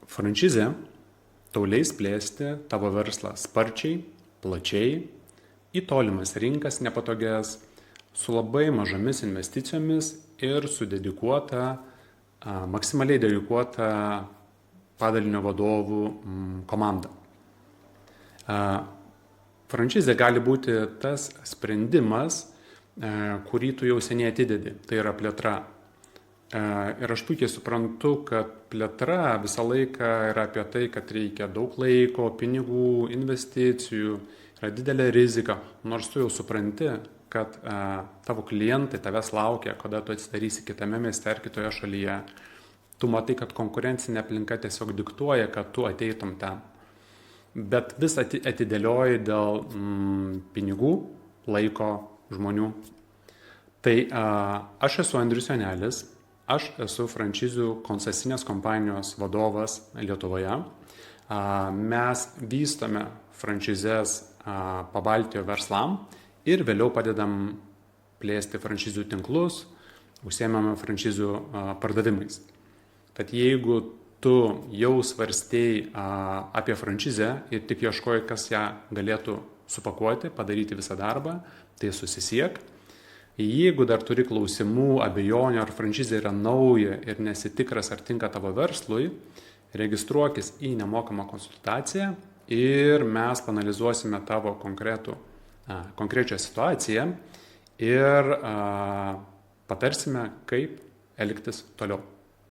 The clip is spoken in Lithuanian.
Franšizė tau leis plėsti tavo verslą sparčiai, plačiai, į tolimas rinkas nepatogias, su labai mažomis investicijomis ir su maksimaliai dedikuota padalinio vadovų komanda. Franšizė gali būti tas sprendimas, kurį tu jau seniai atidedi, tai yra plėtra. Ir aš puikiai suprantu, kad plėtra visą laiką yra apie tai, kad reikia daug laiko, pinigų, investicijų, yra didelė rizika, nors tu jau supranti, kad tavo klientai tavęs laukia, kada tu atsidarysi kitame mieste ar kitoje šalyje. Tu matai, kad konkurencinė aplinka tiesiog diktuoja, kad tu ateitum ten. Bet vis atidėlioji dėl pinigų, laiko, žmonių. Tai aš esu Andrius Jonelis, aš esu franšizių koncesinės kompanijos vadovas Lietuvoje. Mes vystome franšizės Pabaltijo verslam ir vėliau padedam plėsti franšizių tinklus, užsiėmame franšizių pardavimais. Tad jeigu tu jau svarstei apie franšizę ir tik ieškoji, kas ją galėtų supakuoti, padaryti visą darbą, tai susisiek. Jeigu dar turi klausimų, abejonių, ar franšizė yra nauja ir nesitikras, ar tinka tavo verslui, registruokis į nemokamą konsultaciją ir mes panalizuosime tavo konkrečią situaciją ir patarsime, kaip elgtis toliau.